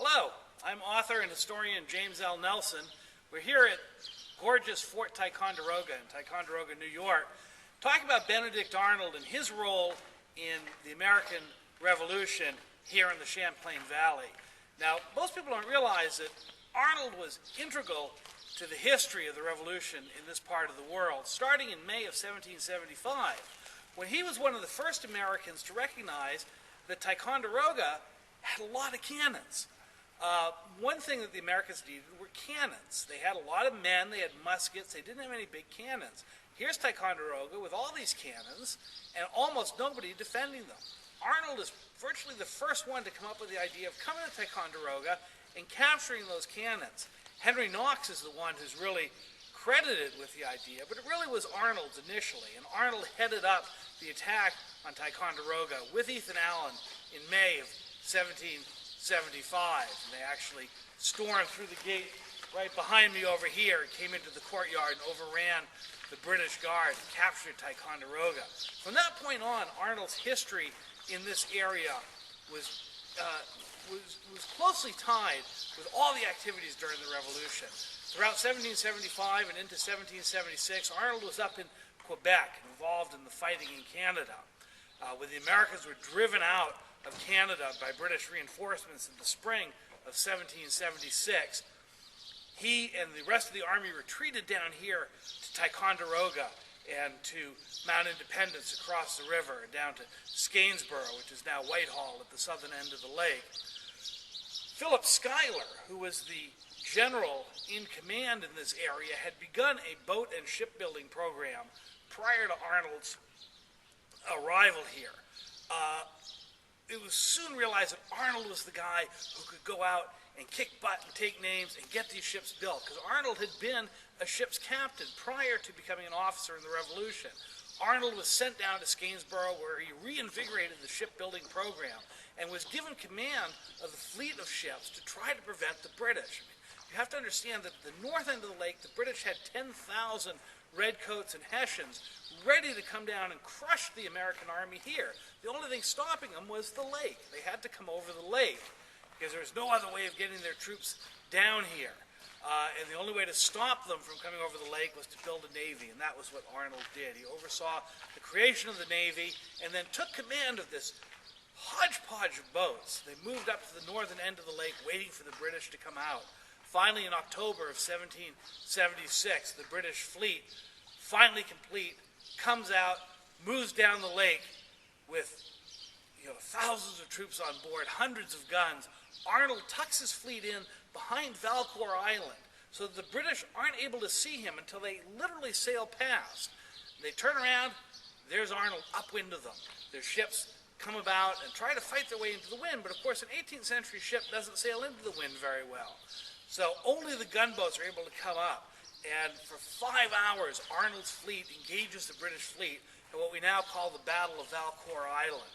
Hello, I'm author and historian James L. Nelson. We're here at gorgeous Fort Ticonderoga in Ticonderoga, New York, talking about Benedict Arnold and his role in the American Revolution here in the Champlain Valley. Now, most people don't realize that Arnold was integral to the history of the Revolution in this part of the world, starting in May of 1775, when he was one of the first Americans to recognize that Ticonderoga had a lot of cannons. One thing that the Americans needed were cannons. They had a lot of men, they had muskets, they didn't have any big cannons. Here's Ticonderoga with all these cannons and almost nobody defending them. Arnold is virtually the first one to come up with the idea of coming to Ticonderoga and capturing those cannons. Henry Knox is the one who's really credited with the idea, but it really was Arnold's initially, and Arnold headed up the attack on Ticonderoga with Ethan Allen in May of 1775, and they actually stormed through the gate right behind me over here, came into the courtyard and overran the British Guard and captured Ticonderoga. From that point on, Arnold's history in this area was closely tied with all the activities during the Revolution. Throughout 1775 and into 1776, Arnold was up in Quebec, involved in the fighting in Canada, when the Americans were driven out of Canada by British reinforcements in the spring of 1776. He and the rest of the army retreated down here to Ticonderoga and to Mount Independence across the river, down to Skanesboro, which is now Whitehall at the southern end of the lake. Philip Schuyler, who was the general in command in this area, had begun a boat and shipbuilding program prior to Arnold's arrival here. It was soon realized that Arnold was the guy who could go out and kick butt and take names and get these ships built, because Arnold had been a ship's captain prior to becoming an officer in the Revolution. Arnold was sent down to Skanesboro, where he reinvigorated the shipbuilding program and was given command of the fleet of ships to try to prevent the British. You have to understand that at the north end of the lake, the British had 10,000 redcoats and Hessians ready to come down and crush the American army here. The only thing stopping them was the lake. They had to come over the lake because there was no other way of getting their troops down here. And the only way to stop them from coming over the lake was to build a navy, and that was what Arnold did. He oversaw the creation of the navy and then took command of this hodgepodge of boats. They moved up to the northern end of the lake waiting for the British to come out. Finally, in October of 1776, the British fleet, finally complete, comes out, moves down the lake with thousands of troops on board, hundreds of guns. Arnold tucks his fleet in behind Valcour Island so that the British aren't able to see him until they literally sail past. They turn around, there's Arnold upwind of them. Their ships come about and try to fight their way into the wind, but of course an 18th century ship doesn't sail into the wind very well. So only the gunboats are able to come up, and for 5 hours Arnold's fleet engages the British fleet in what we now call the Battle of Valcour Island.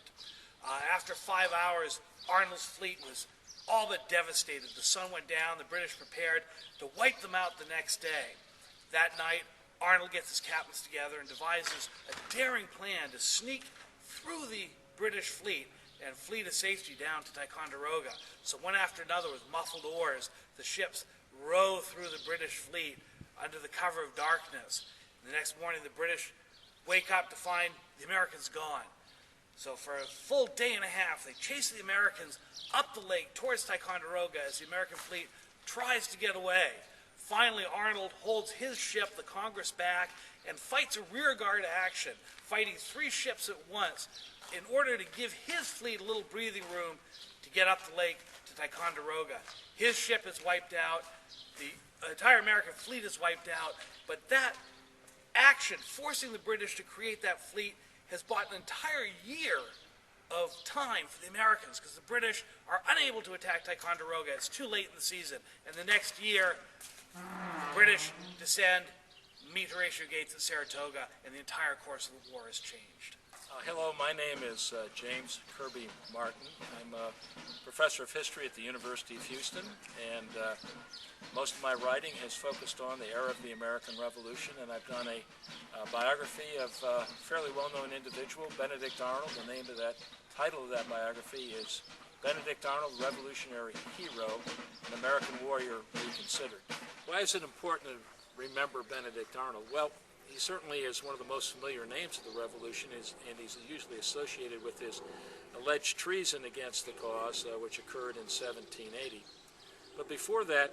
After 5 hours, Arnold's fleet was all but devastated. The sun went down, the British prepared to wipe them out the next day. That night, Arnold gets his captains together and devises a daring plan to sneak through the British fleet and flee to safety down to Ticonderoga. So one after another, with muffled oars, the ships row through the British fleet under the cover of darkness. And the next morning, the British wake up to find the Americans gone. So for a full day and a half, they chase the Americans up the lake towards Ticonderoga as the American fleet tries to get away. Finally, Arnold holds his ship, the Congress, back and fights a rearguard action, fighting 3 ships at once in order to give his fleet a little breathing room to get up the lake to Ticonderoga. His ship is wiped out, the entire American fleet is wiped out, but that action, forcing the British to create that fleet, has bought an entire year of time for the Americans, because the British are unable to attack Ticonderoga. It's too late in the season. And the next year, the British descend, meet Horatio Gates at Saratoga, and the entire course of the war is changed. Hello, my name is James Kirby Martin. I'm a professor of history at the University of Houston, and most of my writing has focused on the era of the American Revolution, and I've done a biography of a fairly well-known individual, Benedict Arnold, the name of that title of that biography is Benedict Arnold, Revolutionary Hero, an American Warrior Reconsidered. Why is it important to remember Benedict Arnold? Well, he certainly is one of the most familiar names of the Revolution, and he's usually associated with his alleged treason against the cause, which occurred in 1780. But before that,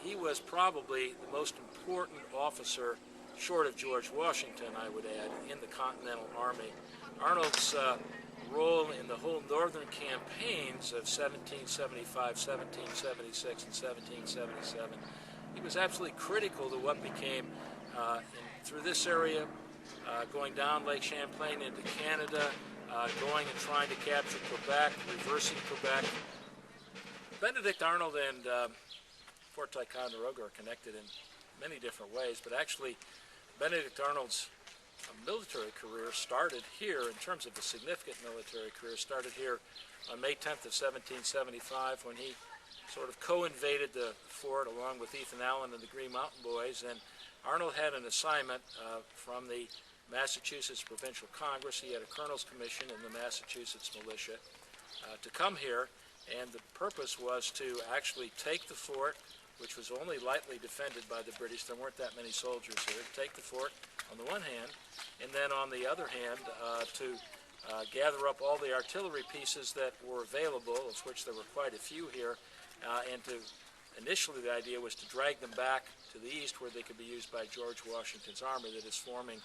he was probably the most important officer, short of George Washington, I would add, in the Continental Army. Arnold's role in the whole northern campaigns of 1775, 1776, and 1777, he was absolutely critical to what became, through this area, going down Lake Champlain into Canada, going and trying to capture Quebec, reversing Quebec. Benedict Arnold and Fort Ticonderoga are connected in many different ways, but actually Benedict Arnold's military career started here, in terms of a significant military career, started here on May 10th of 1775 when he sort of co-invaded the fort along with Ethan Allen and the Green Mountain Boys, and Arnold had an assignment from the Massachusetts Provincial Congress. He had a colonel's commission in the Massachusetts militia to come here, and the purpose was to actually take the fort, which was only lightly defended by the British. There weren't that many soldiers here. Take the fort on the one hand, and then on the other hand to gather up all the artillery pieces that were available, of which there were quite a few here, and to initially the idea was to drag them back to the east where they could be used by George Washington's army that is forming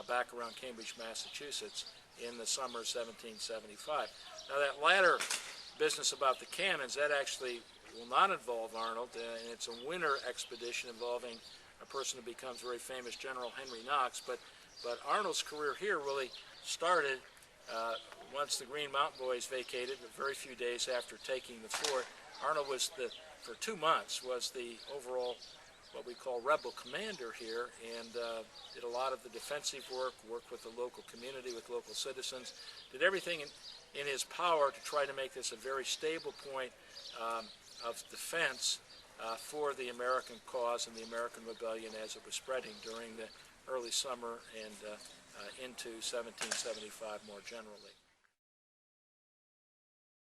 back around Cambridge, Massachusetts in the summer of 1775. Now that latter business about the cannons, that actually will not involve Arnold, and it's a winter expedition involving a person who becomes very famous, General Henry Knox, but Arnold's career here really started once the Green Mountain Boys vacated, a very few days after taking the fort. Arnold was for 2 months, was the overall, what we call rebel commander here, and did a lot of the defensive work, worked with the local community, with local citizens, did everything in his power to try to make this a very stable point of defense for the American cause and the American rebellion as it was spreading during the early summer and into 1775 more generally.